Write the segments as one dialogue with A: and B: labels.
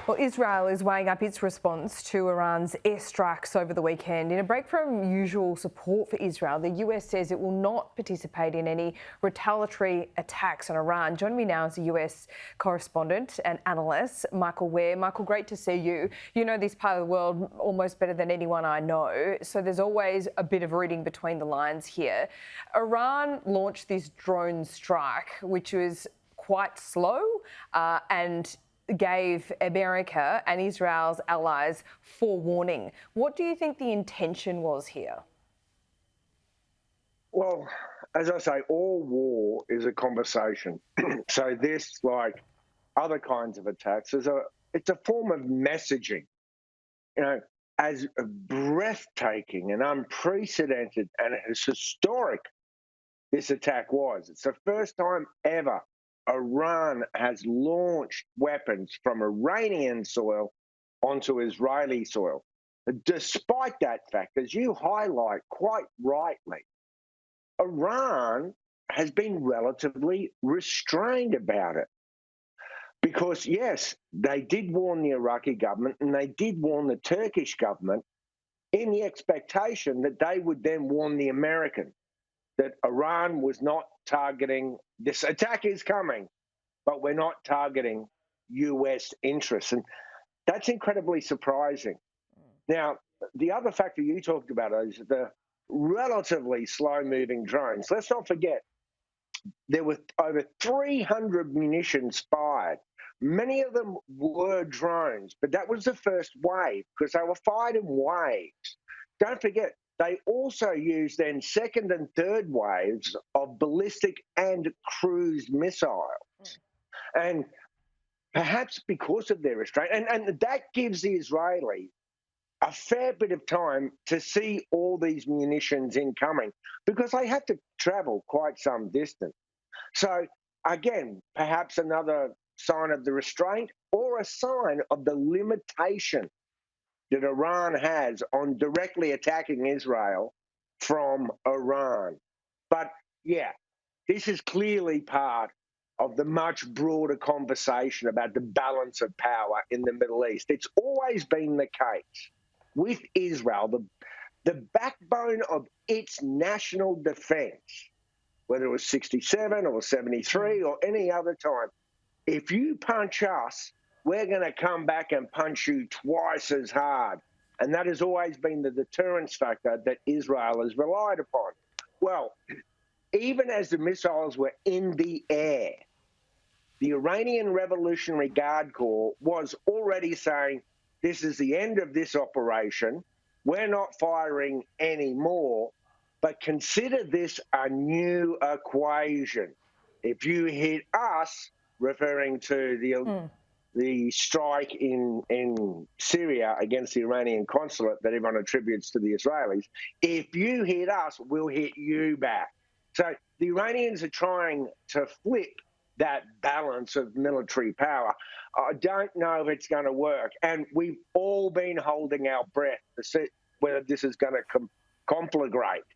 A: Well, Israel is weighing up its response to Iran's airstrikes over the weekend. In a break from usual support for Israel, the US says it will not participate in any retaliatory attacks on Iran. Joining me now is the US correspondent and analyst, Michael Ware. Michael, great to see you. You know this part of the world almost better than anyone I know, so there's always a bit of reading between the lines here. Iran launched this drone strike, which was quite slow and gave America and Israel's allies forewarning. What do you think the intention was here?
B: Well, as I say, all war is a conversation. So this, like other kinds of attacks, it's a form of messaging. You know, as breathtaking and unprecedented and as historic this attack was. It's the first time ever Iran has launched weapons from Iranian soil onto Israeli soil. Despite that fact, as you highlight quite rightly, Iran has been relatively restrained about it. Because, yes, they did warn the Iraqi government and they did warn the Turkish government in the expectation that they would then warn the Americans that Iran was not targeting, this attack is coming, but we're not targeting US interests. And that's incredibly surprising. Now, the other factor you talked about is the relatively slow-moving drones. Let's not forget, there were over 300 munitions fired. Many of them were drones, but that was the first wave because they were fired in waves. Don't forget, they also used then second and third waves of ballistic and cruise missiles. And perhaps because of their restraint, and that gives the Israelis a fair bit of time to see all these munitions incoming because they have to travel quite some distance. So again, perhaps another sign of the restraint or a sign of the limitation that Iran has on directly attacking Israel from Iran. But yeah, this is clearly part of the much broader conversation about the balance of power in the Middle East. It's always been the case with Israel, the backbone of its national defense, whether it was 67 or 73 or any other time. If you punch us, we're going to come back and punch you twice as hard. And that has always been the deterrence factor that Israel has relied upon. Well, even as the missiles were in the air, the Iranian Revolutionary Guard Corps was already saying, this is the end of this operation. We're not firing anymore, but consider this a new equation. If you hit us, referring to the strike in Syria against the Iranian consulate that everyone attributes to the Israelis, if you hit us, we'll hit you back. So the Iranians are trying to flip that balance of military power. I don't know if it's going to work. And we've all been holding our breath to see whether this is going to conflagrate.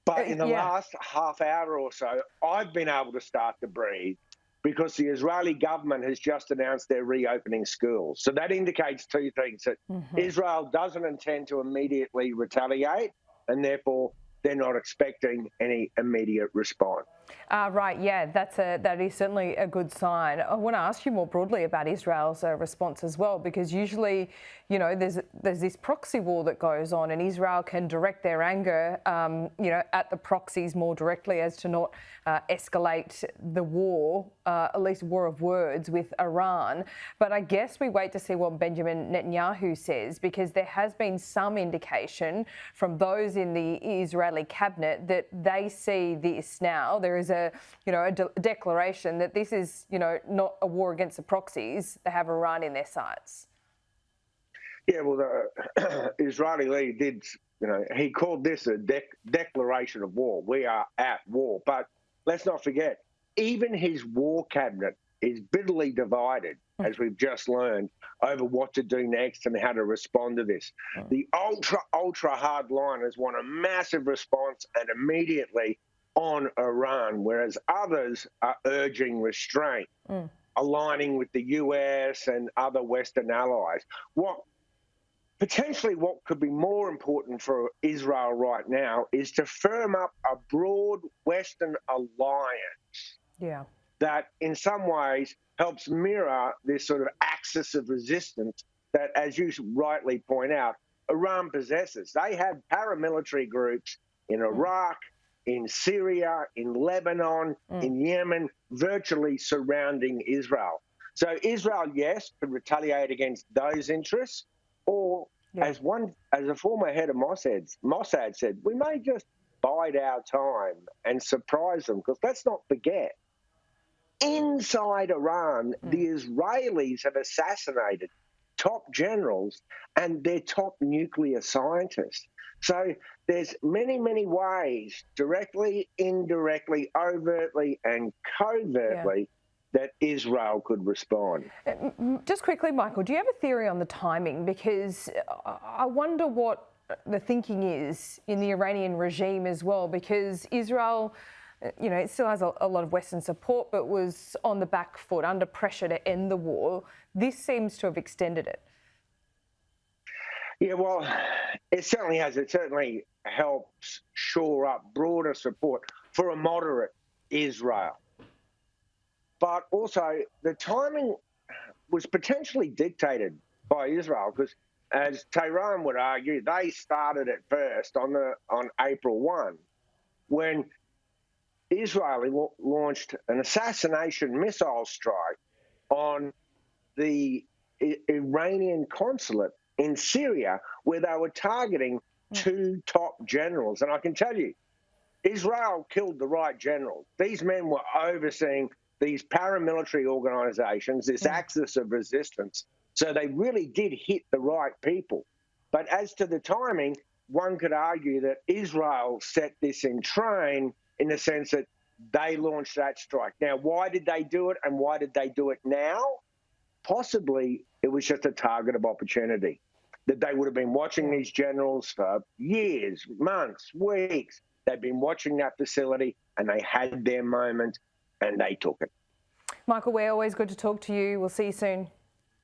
B: But in the last half hour or so, I've been able to start to breathe because the Israeli government has just announced they're reopening schools. So that indicates two things, that Israel doesn't intend to immediately retaliate, and therefore they're not expecting any immediate response.
A: Right, yeah, that is certainly a good sign. I want to ask you more broadly about Israel's response as well, because usually, you know, there's this proxy war that goes on, and Israel can direct their anger, you know, at the proxies more directly as to not escalate the war, at least war of words with Iran. But I guess we wait to see what Benjamin Netanyahu says, because there has been some indication from those in the Israeli cabinet that they see this now. There is a declaration that this is, you know, not a war against the proxies. They have Iran in their sights.
B: Yeah, well, the Israeli leader did, you know, he called this a declaration of war. We are at war. But let's not forget, even his war cabinet is bitterly divided, as we've just learned, over what to do next and how to respond to this. The ultra hard liners want a massive response and immediately on Iran, whereas others are urging restraint. aligning with the US and other Western allies. Potentially what could be more important for Israel right now is to firm up a broad Western alliance that in some ways helps mirror this sort of axis of resistance that, as you rightly point out, Iran possesses. They have paramilitary groups in Iraq, in Syria, in Lebanon, in Yemen, virtually surrounding Israel. So Israel, yes, could retaliate against those interests, or as a former head of Mossad said, we may just bide our time and surprise them, because let's not forget, inside Iran, the Israelis have assassinated top generals and their top nuclear scientists. So there's many, many ways, directly, indirectly, overtly, and covertly, that Israel could respond.
A: Just quickly, Michael, do you have a theory on the timing? Because I wonder what the thinking is in the Iranian regime as well, because Israel, you know, it still has a lot of Western support, but was on the back foot, under pressure to end the war. This seems to have extended it.
B: Yeah, well, it certainly has. It certainly helps shore up broader support for a moderate Israel. But also, the timing was potentially dictated by Israel, because, as Tehran would argue, they started it first on April 1, when Israel launched an assassination missile strike on the Iranian consulate in Syria, where they were targeting two top generals. And I can tell you, Israel killed the right generals. These men were overseeing these paramilitary organizations, this axis of resistance. So they really did hit the right people. But as to the timing, one could argue that Israel set this in train, in the sense that they launched that strike. Now, why did they do it, and why did they do it now? Possibly it was just a target of opportunity, that they would have been watching these generals for years, months, weeks. They'd been watching that facility, and they had their moment, and they took it.
A: Michael Ware, always good to talk to you. We'll see you soon.